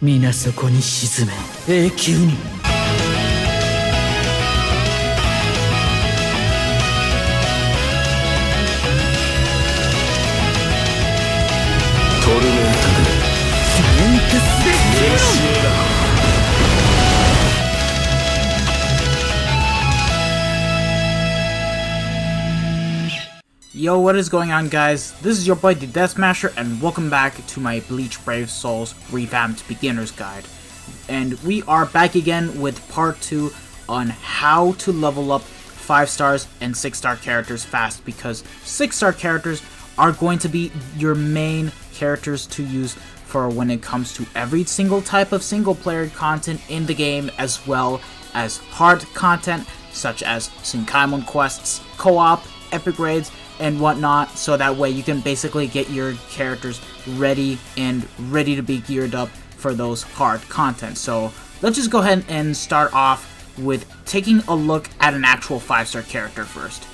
皆そこに沈め永久にトルメンタルサイエンテスでYo, what is going on, guys? This is your boy the Death Smasher, and welcome back to my Bleach Brave Souls Revamped Beginner's Guide. And we are back again with part 2 on how to level up 5-stars and 6-star characters fast, because 6-star characters are going to be your main characters to use for when it comes to every single type of single-player content in the game, as well as hard content such as Shinkaimon quests, co-op, epic raids, and whatnot, so that way you can basically get your characters ready to be geared up for those hard content. So let's just go ahead and start off with taking a look at an actual 5-star character first.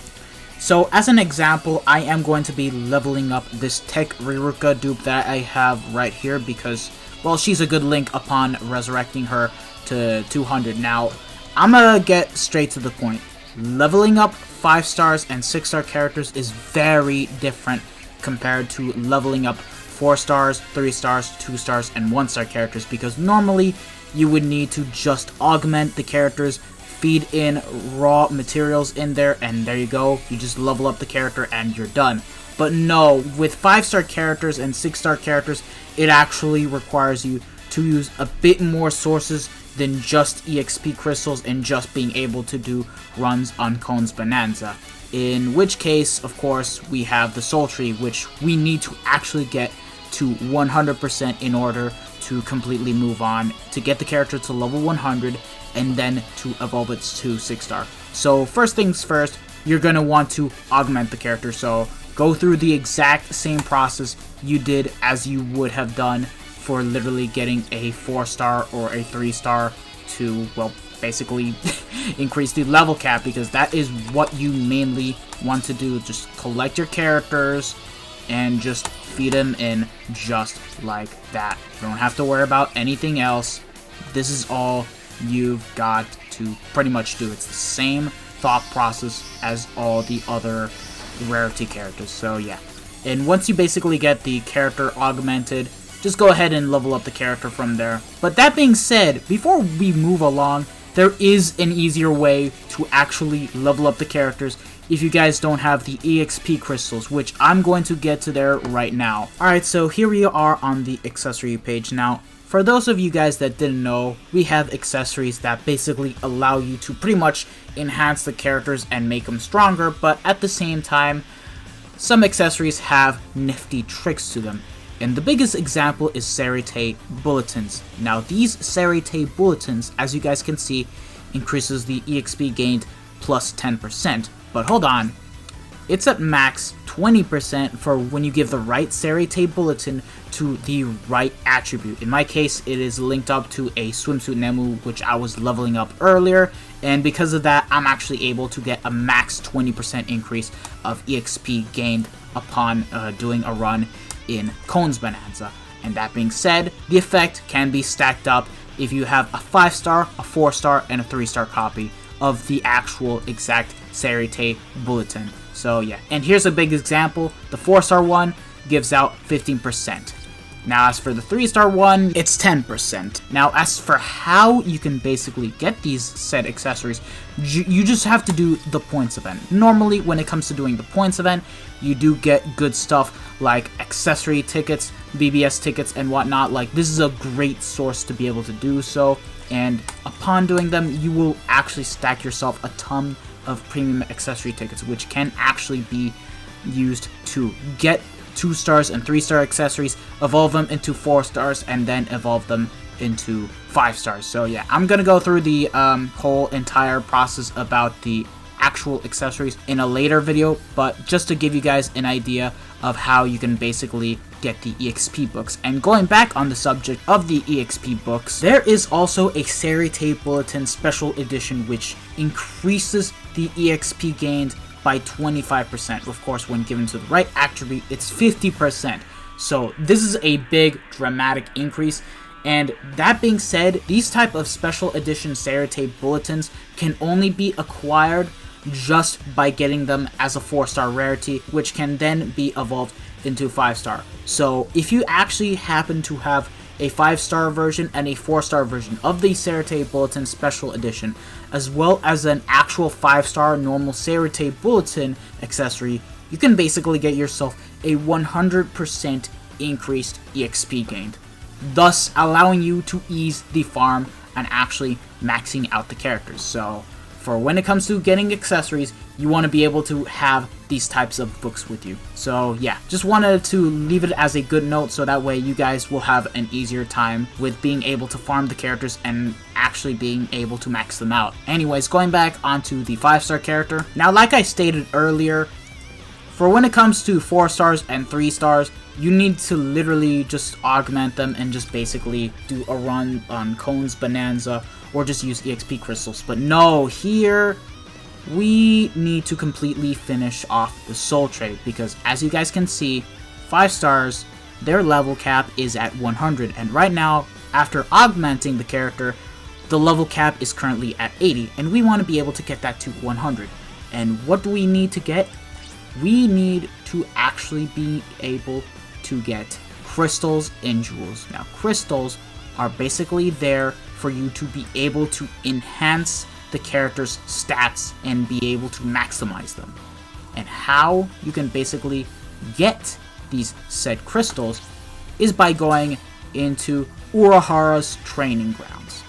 So as an example, I am going to be leveling up this Tech Riruka dupe that I have right here because, well, she's a good link upon resurrecting her to 200. Now, I'm gonna get straight to the point. Leveling up 5-stars and 6-star characters is very different compared to leveling up 4-stars, 3-stars, 2-stars, and 1-star characters, because normally you would need to just augment the characters, feed in raw materials in there, and there you go, you just level up the character and you're done. But no, with 5-star characters and 6-star characters, it actually requires you to use a bit more sources than just EXP crystals and just being able to do runs on Kone's Bonanza. In which case, of course, we have the Soul Tree, which we need to actually get to 100% in order to completely move on, to get the character to level 100, and then to evolve it to 6-star. So first things first, you're going to want to augment the character, so go through the exact same process you did as you would have done for literally getting a 4-star or a 3-star to, well, basically increase the level cap, because that is what you mainly want to do. Just collect your characters and just feed them in just like that. You don't have to worry about anything else. This is all you've got to pretty much do. It's the same thought process as all the other rarity characters. So yeah, and once you basically get the character augmented, just go ahead and level up the character from there. But that being said, before we move along, there is an easier way to actually level up the characters if you guys don't have the EXP crystals, which I'm going to get to there right now. Alright, so here we are on the accessory page. Now, for those of you guys that didn't know, we have accessories that basically allow you to pretty much enhance the characters and make them stronger, but at the same time, some accessories have nifty tricks to them. And the biggest example is Seireitei Bulletins. Now these Seireitei Bulletins, as you guys can see, increases the EXP gained plus 10%. But hold on, it's at max 20% for when you give the right Seireitei Bulletin to the right attribute. In my case, it is linked up to a Swimsuit Nemu, which I was leveling up earlier, and because of that, I'm actually able to get a max 20% increase of EXP gained upon doing a run in Kone's Bonanza. And that being said, the effect can be stacked up if you have a 5-star, a 4-star, and a 3-star copy of the actual exact Seireitei Bulletin. So yeah, and here's a big example. The 4-star one gives out 15%. Now as for the 3-star one, it's 10%. Now as for how you can basically get these said accessories, you just have to do the points event. Normally when it comes to doing the points event, you do get good stuff like accessory tickets, BBS tickets, and whatnot. Like, this is a great source to be able to do so, and upon doing them, you will actually stack yourself a ton of premium accessory tickets, which can actually be used to get 2-stars and 3-star accessories, evolve them into 4-stars, and then evolve them into 5-stars. So yeah, I'm gonna go through the whole entire process about the actual accessories in a later video, but just to give you guys an idea of how you can basically get the EXP books. And going back on the subject of the EXP books, there is also a Seireitei Bulletin Special Edition which increases the EXP gained by 25%. Of course, when given to the right attribute, it's 50%. So this is a big dramatic increase And that being said, these type of special edition Seireitei Bulletins can only be acquired just by getting them as a 4-star rarity, which can then be evolved into 5-star. So if you actually happen to have a 5-star version and a 4-star version of the Seireitei Bulletin Special Edition, as well as an actual 5-star normal Seireitei Bulletin accessory, you can basically get yourself a 100% increased EXP gained, thus allowing you to ease the farm and actually maxing out the characters. So for when it comes to getting accessories, you want to be able to have these types of books with you. So yeah, just wanted to leave it as a good note so that way you guys will have an easier time with being able to farm the characters and actually being able to max them out. Anyways, going back onto the 5-star character. Now, like I stated earlier, for when it comes to 4 stars and 3 stars, you need to literally just augment them and just basically do a run on Cone's Bonanza or just use EXP crystals. But no, here we need to completely finish off the soul trade, because as you guys can see, 5 stars, their level cap is at 100, and right now, after augmenting the character, the level cap is currently at 80, and we want to be able to get that to 100. And what do we need to get? We need to actually be able to get crystals and jewels. Now, crystals are basically there for you to be able to enhance the character's stats and be able to maximize them. And how you can basically get these said crystals is by going into Urahara's training grounds.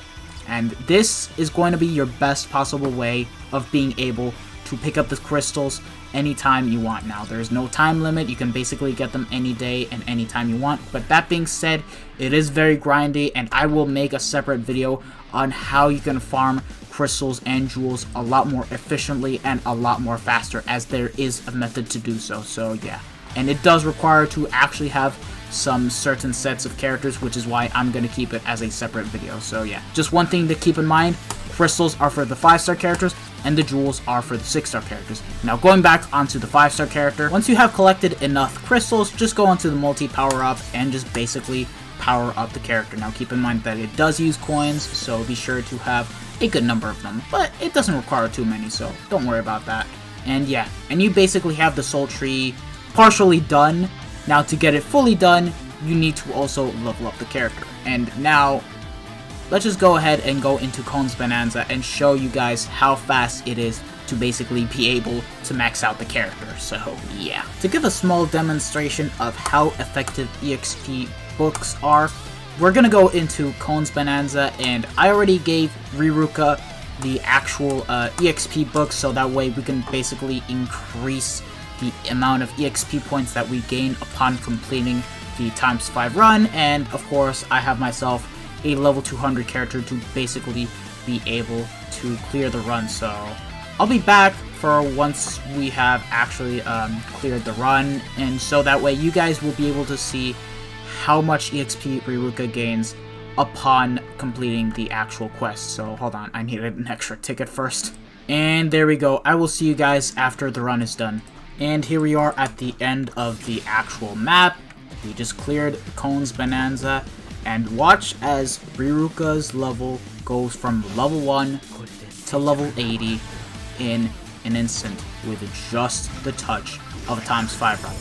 And this is going to be your best possible way of being able to pick up the crystals anytime you want. Now, there's no time limit. You can basically get them any day and anytime you want. But that being said, it is very grindy, and I will make a separate video on how you can farm crystals and jewels a lot more efficiently and a lot more faster, as there is a method to do so. So yeah, and it does require to actually have some certain sets of characters, which is why I'm going to keep it as a separate video. So yeah, just one thing to keep in mind, crystals are for the 5-star characters and the jewels are for the 6-star characters. Now, going back onto the 5-star character, once you have collected enough crystals, just go onto the multi power up and just basically power up the character. Now, keep in mind that it does use coins, so be sure to have a good number of them, but it doesn't require too many, so don't worry about that. And yeah, and you basically have the soul tree partially done. Now, to get it fully done, you need to also level up the character. And now, let's just go ahead and go into Cone's Bonanza and show you guys how fast it is to basically be able to max out the character. So yeah, to give a small demonstration of how effective EXP books are, we're gonna go into Cone's Bonanza, and I already gave Riruka the actual EXP books, so that way we can basically increase the amount of EXP points that we gain upon completing the ×5 run. And of course, I have myself a level 200 character to basically be able to clear the run. So I'll be back for once we have actually cleared the run, and so that way you guys will be able to see how much EXP Riruka gains upon completing the actual quest. So hold on, I needed an extra ticket first. And there we go. I will see you guys after the run is done. And here we are at the end of the actual map. We just cleared Cone's Bonanza, and watch as Riruka's level goes from level 1 to level 80 in an instant with just the touch of a ×5 run.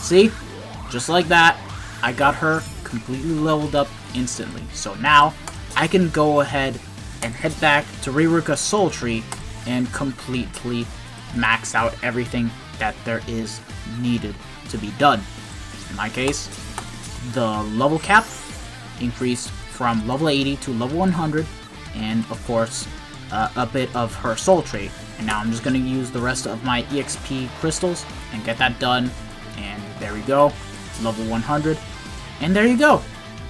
See? Just like that, I got her completely leveled up instantly. So now, I can go ahead and head back to Riruka's Soul Tree and completely max out everything that there is needed to be done. In my case, the level cap increased from level 80 to level 100, and of course, a bit of her soul tree. And now I'm just going to use the rest of my EXP crystals and get that done. And there we go, level 100. And there you go.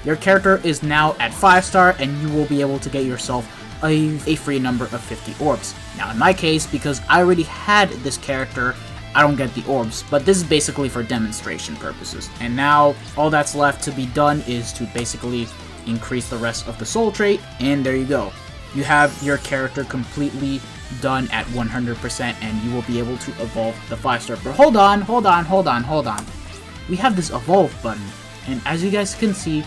Your character is now at 5-star, and you will be able to get yourself a free number of 50 orbs. Now in my case, because I already had this character, I don't get the orbs, but this is basically for demonstration purposes. And now all that's left to be done is to basically increase the rest of the soul trait, and there you go. You have your character completely done at 100%, and you will be able to evolve the 5-star. But hold on. We have this evolve button, and as you guys can see,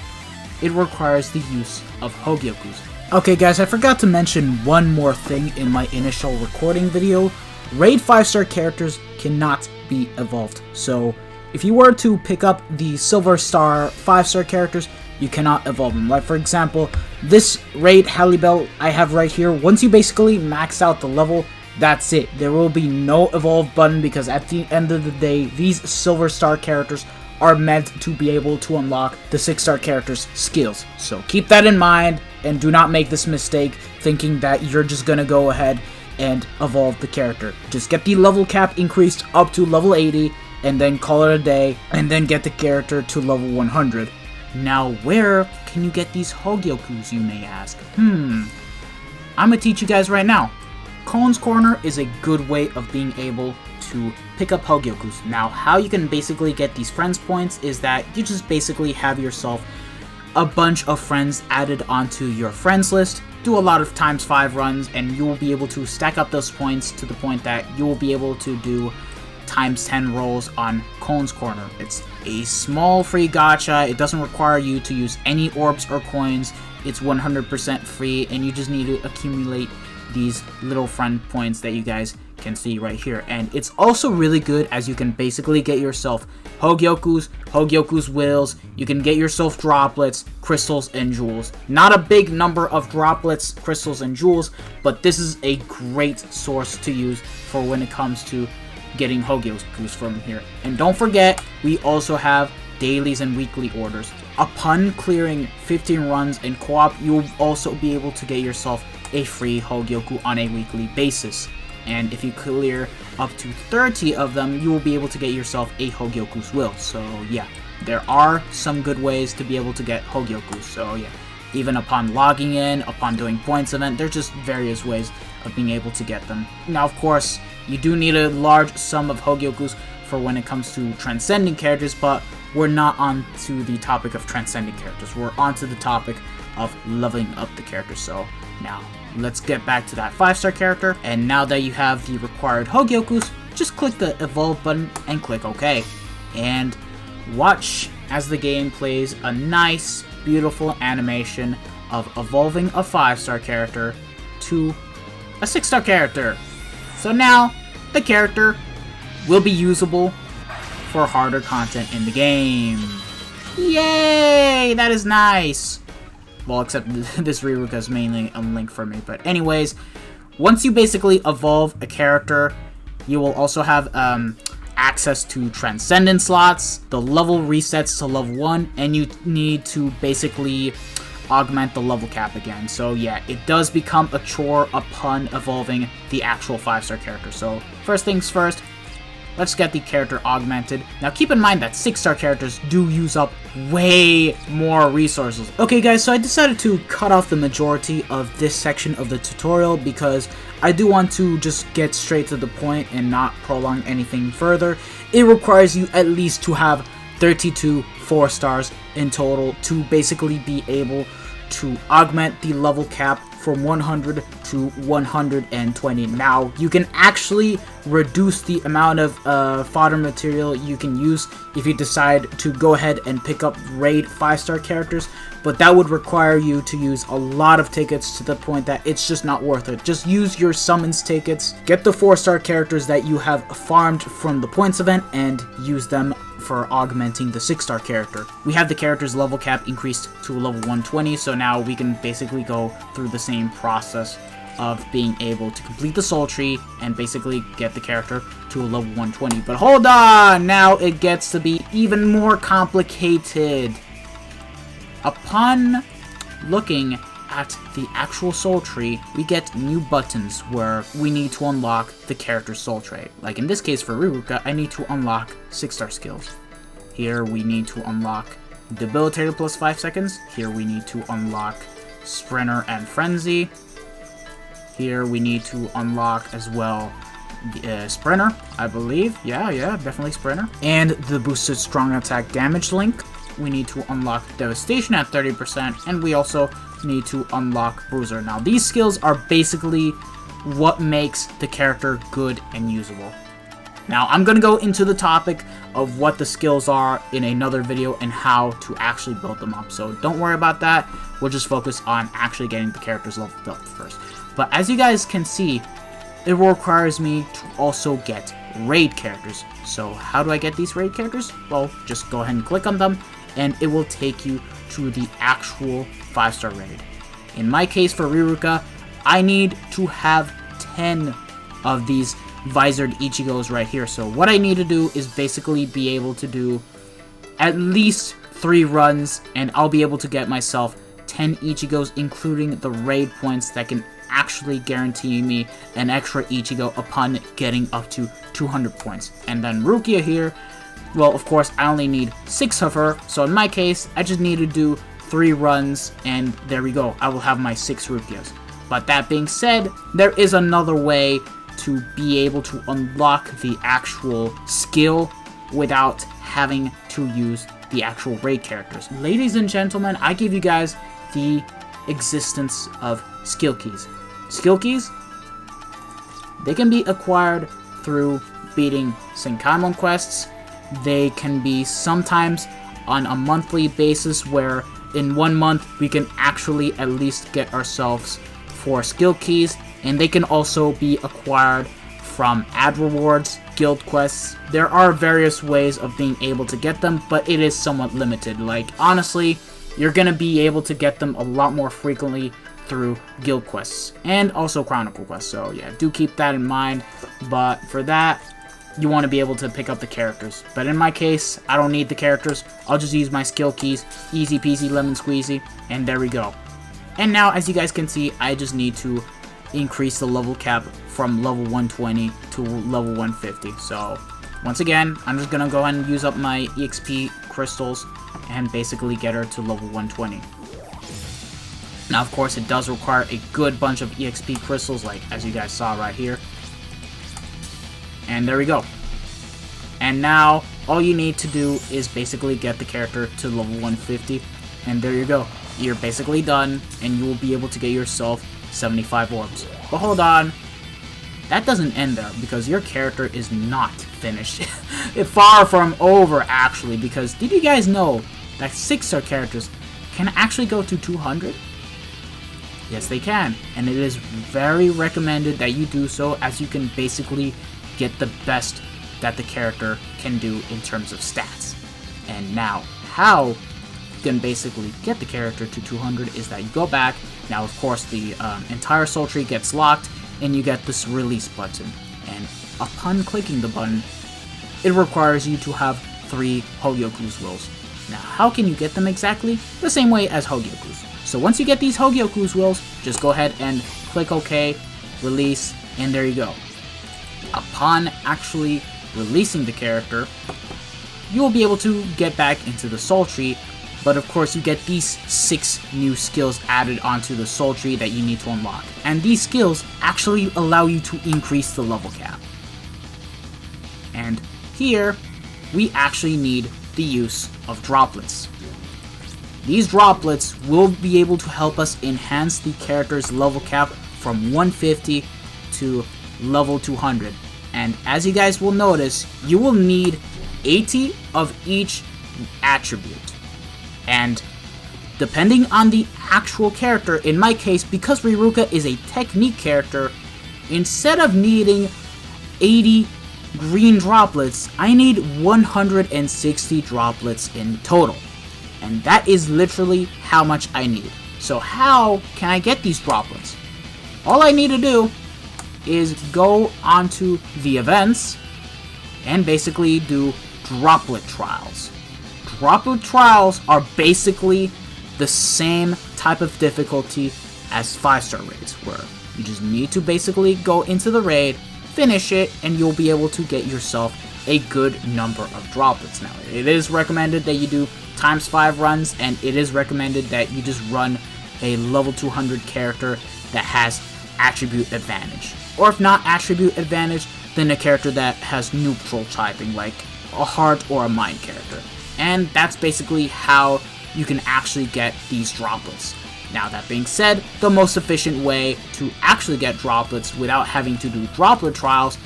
it requires the use of Hogyokus. Okay guys, I forgot to mention one more thing in my initial recording video. Raid 5-star characters cannot be evolved. So if you were to pick up the Silver Star 5-star characters, you cannot evolve them. Like for example, this Raid Halibel I have right here, once you basically max out the level, that's it. There will be no evolve button because at the end of the day, these Silver Star characters are meant to be able to unlock the 6-star characters' skills. So keep that in mind and do not make this mistake thinking that you're just gonna go ahead and evolve the character. Just get the level cap increased up to level 80 and then call it a day and then get the character to level 100. Now where can you get these Hogyokus, you may ask? I'm gonna teach you guys right now. Cone's Corner is a good way of being able to pick up Hogyokus. Now, how you can basically get these friends points is that you just basically have yourself a bunch of friends added onto your friends list, do a lot of ×5 runs, and you will be able to stack up those points to the point that you will be able to do ×10 rolls on Cone's Corner. It's a small free gacha. It doesn't require you to use any orbs or coins. It's 100% free, and you just need to accumulate these little friend points that you guys can see right here. And it's also really good as you can basically get yourself Hogyoku's wills, you can get yourself droplets, crystals, and jewels. Not a big number of droplets, crystals, and jewels, but this is a great source to use for when it comes to getting Hogyokus from here. And don't forget, we also have dailies and weekly orders. Upon clearing 15 runs in co-op, you'll also be able to get yourself a free Hogyoku on a weekly basis. And if you clear up to 30 of them, you will be able to get yourself a Hogyoku's will. So yeah, there are some good ways to be able to get Hogyokus. So yeah, even upon logging in, upon doing points event, there's just various ways of being able to get them. Now of course, you do need a large sum of Hogyokus for when it comes to transcending characters, but we're not on to the topic of transcending characters. We're on to the topic of leveling up the character. So now, let's get back to that 5-star character, and now that you have the required Hogyokus, just click the evolve button and click OK. And watch as the game plays a nice, beautiful animation of evolving a 5-star character to a 6-star character. So now, the character will be usable for harder content in the game. Yay! That is nice! Well, except this Riruka is mainly a link for me. But anyways, once you basically evolve a character, you will also have access to Transcendent slots. The level resets to level 1, and you need to basically augment the level cap again. So yeah, it does become a chore upon evolving the actual 5-star character. So first things first, let's get the character augmented. Now keep in mind that 6-star characters do use up way more resources. Okay guys, so I decided to cut off the majority of this section of the tutorial because I do want to just get straight to the point and not prolong anything further. It requires you at least to have 32 4-stars in total to basically be able to augment the level cap from 100 to 120. Now, you can actually reduce the amount of fodder material you can use if you decide to go ahead and pick up raid 5-star characters, but that would require you to use a lot of tickets to the point that it's just not worth it. Just use your summons tickets, get the 4-star characters that you have farmed from the points event, and use them for augmenting the 6-star character. We have the character's level cap increased to level 120, so now we can basically go through the same process of being able to complete the soul tree and basically get the character to a level 120. But hold on! Now it gets to be even more complicated. Upon looking at the actual soul tree, we get new buttons where we need to unlock the character's soul trait. Like in this case for Riruka, I need to unlock 6-star skills. Here we need to unlock Debilitator plus 5 seconds. Here we need to unlock Sprinter and Frenzy. Here we need to unlock as well Sprinter, I believe. Yeah, definitely Sprinter. And the boosted strong attack damage link. We need to unlock Devastation at 30%, and we also need to unlock Bruiser. Now, these skills are basically what makes the character good and usable. Now, I'm going to go into the topic of what the skills are in another video and how to actually build them up. So don't worry about that. We'll just focus on actually getting the characters leveled up first. But as you guys can see, it requires me to also get raid characters. So how do I get these raid characters? Well, just go ahead and click on them, and it will take you to the actual 5-star raid. In my case, for Riruka, I need to have 10 of these visored Ichigos right here. So what I need to do is basically be able to do at least 3 runs, and I'll be able to get myself 10 Ichigos, including the raid points that can actually guarantee me an extra Ichigo upon getting up to 200 points. And then Rukia here, well, of course, I only need 6 of her, so in my case, I just need to do 3 runs, and there we go. I will have my 6 Rukias. But that being said, there is another way to be able to unlock the actual skill without having to use the actual raid characters. Ladies and gentlemen, I give you guys the existence of skill keys. Skill keys, they can be acquired through beating Senkaimon quests. They can be sometimes on a monthly basis, where in 1 month we can actually at least get ourselves 4 skill keys, and they can also be acquired from ad rewards, guild quests. There are various ways of being able to get them, but it is somewhat limited. Like, honestly, you're gonna be able to get them a lot more frequently through guild quests and also chronicle quests. So yeah, do keep that in mind. But for that, you want to be able to pick up the characters. But in my case, I don't need the characters. I'll just use my skill keys. Easy peasy lemon squeezy. And there we go. And now, as you guys can see, I just need to increase the level cap from level 120 to level 150. So once again, I'm just gonna go ahead and use up my EXP crystals and basically get her to level 120. Now, of course, it does require a good bunch of EXP crystals, like as you guys saw right here. And there we go. And now, all you need to do is basically get the character to level 150. And there you go. You're basically done, and you will be able to get yourself 75 orbs. But hold on. That doesn't end there, because your character is not finished. It's far from over, actually, because did you guys know that 6-star characters can actually go to 200? Yes, they can, and it is very recommended that you do so, as you can basically get the best that the character can do in terms of stats. And now, how you can basically get the character to 200 is that you go back. Now, of course, the entire soul tree gets locked, and you get this release button. And upon clicking the button, it requires you to have 3 Hogyoku's wills. Now, how can you get them exactly? The same way as Hogyoku's. So once you get these Hogyoku's wills, just go ahead and click OK, release, and there you go. Upon actually releasing the character, you will be able to get back into the soul tree, but of course you get these 6 new skills added onto the soul tree that you need to unlock. And these skills actually allow you to increase the level cap. And here, we actually need the use of droplets. These droplets will be able to help us enhance the character's level cap from 150 to level 200. And as you guys will notice, you will need 80 of each attribute. And depending on the actual character, in my case, because Riruka is a technique character, instead of needing 80 green droplets, I need 160 droplets in total. And that is literally how much I need. So how can I get these droplets? All I need to do is go onto the events and basically do droplet trials. Droplet trials are basically the same type of difficulty as 5-star raids, where you just need to basically go into the raid, finish it, and you'll be able to get yourself a good number of droplets. Now, it is recommended that you do ×5 runs, and it is recommended that you just run a level 200 character that has attribute advantage. Or if not attribute advantage, then a character that has neutral typing, like a heart or a mind character. And that's basically how you can actually get these droplets. Now, that being said, the most efficient way to actually get droplets without having to do droplet trials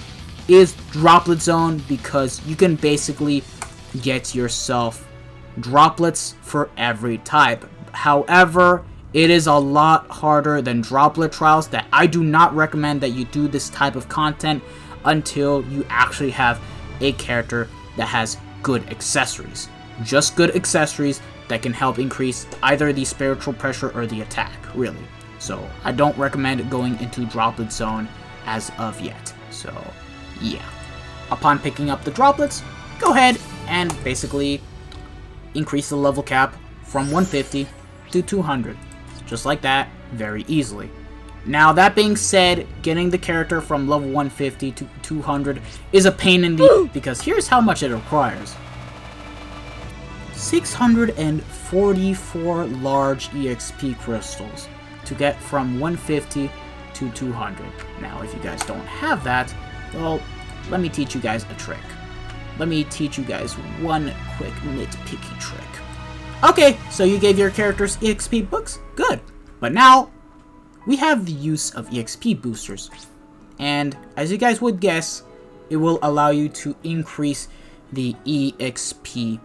is Droplet Zone, because you can basically get yourself droplets for every type. However, it is a lot harder than Droplet Trials. That I do not recommend that you do this type of content until you actually have a character that has good accessories. Just good accessories that can help increase either the spiritual pressure or the attack, really. So I don't recommend going into Droplet Zone as of yet. So yeah, upon picking up the droplets, go ahead and basically increase the level cap from 150 to 200, just like that, very easily. Now, that being said, getting the character from level 150 to 200 is a pain in the because here's how much it requires. 644 large EXP crystals to get from 150 to 200. Now, if you guys don't have that, well, let me teach you guys a trick. Let me teach you guys one quick nitpicky trick. Okay, so you gave your characters EXP books? Good. But now, we have the use of EXP boosters. And as you guys would guess, it will allow you to increase the EXP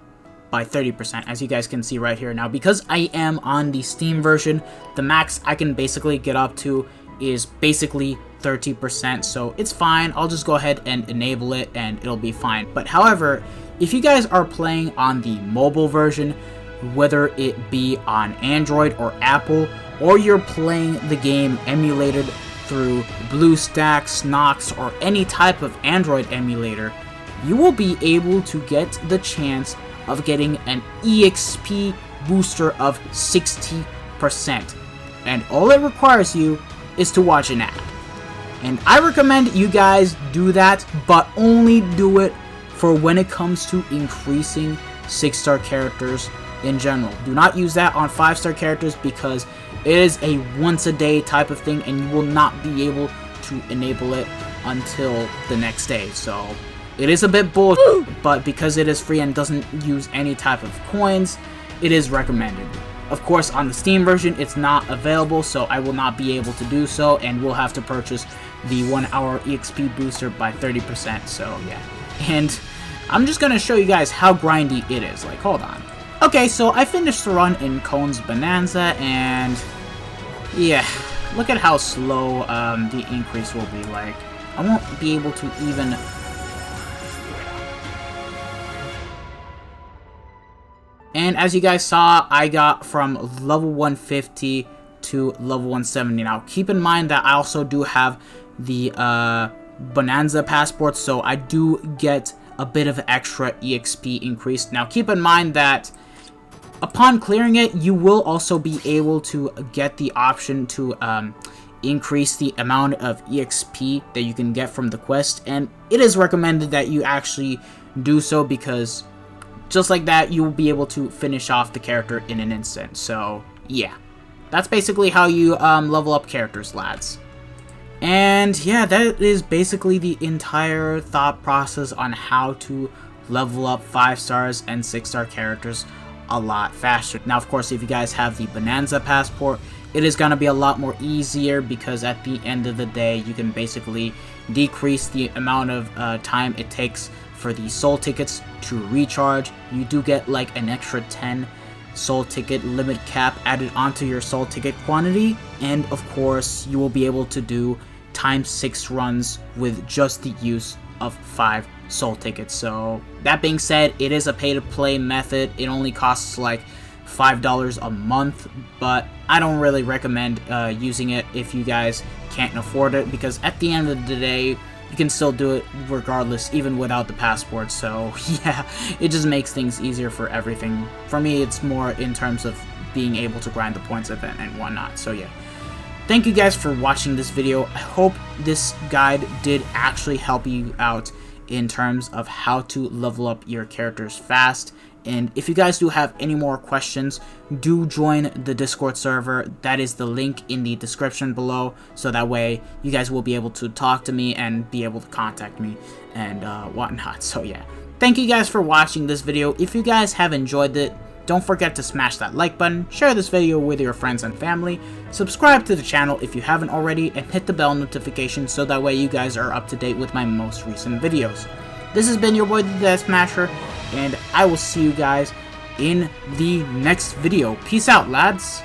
by 30%, as you guys can see right here. Now, because I am on the Steam version, the max I can basically get up to is basically 30%, so it's fine. I'll just go ahead and enable it and it'll be fine. But however, if you guys are playing on the mobile version, whether it be on Android or Apple, or you're playing the game emulated through BlueStacks, Nox, or any type of Android emulator, you will be able to get the chance of getting an EXP booster of 60%. And all it requires you is to watch an ad. And I recommend you guys do that, but only do it for when it comes to increasing 6-star characters in general. Do not use that on 5-star characters because it is a once a day type of thing and you will not be able to enable it until the next day. So it is a bit bullshit, but because it is free and doesn't use any type of coins, it is recommended. Of course, on the Steam version, it's not available, so I will not be able to do so, and we'll have to purchase the 1 hour EXP booster by 30%, so yeah. And I'm just gonna show you guys how grindy it is. Like, hold on. Okay, so I finished the run in Cone's Bonanza, and yeah, look at how slow the increase will be. Like, I won't be able to even... And as you guys saw, I got from level 150 to level 170. Now, keep in mind that I also do have the Bonanza passport, so I do get a bit of extra EXP increase. Now, keep in mind that upon clearing it, you will also be able to get the option to increase the amount of EXP that you can get from the quest, and it is recommended that you actually do so because just like that, you will be able to finish off the character in an instant. So, yeah. That's basically how you level up characters, lads. And, yeah, that is basically the entire thought process on how to level up 5 stars and 6-star characters a lot faster. Now, of course, if you guys have the Bonanza passport, it is going to be a lot more easier because at the end of the day, you can basically decrease the amount of time it takes for the soul tickets to recharge. You do get like an extra 10 soul ticket limit cap added onto your soul ticket quantity, and of course you will be able to do ×6 runs with just the use of 5 soul tickets. So that being said, it is a pay to play method. It only costs like $5 a month, but I don't really recommend using it if you guys can't afford it, because at the end of the day, you can still do it regardless, even without the passport. So yeah, it just makes things easier for everything. For me, it's more in terms of being able to grind the points event and whatnot. So yeah, thank you guys for watching this video. I hope this guide did actually help you out in terms of how to level up your characters fast. And if you guys do have any more questions, do join the Discord server. That is the link in the description below, so that way you guys will be able to talk to me and be able to contact me and whatnot. So yeah, thank you guys for watching this video. If you guys have enjoyed it, Don't forget to smash that like button, share this video with your friends and family, subscribe to the channel if you haven't already, and hit the bell notification so that way you guys are up to date with my most recent videos. This has been your boy the Death Smasher, and I will see you guys in the next video. Peace out, lads!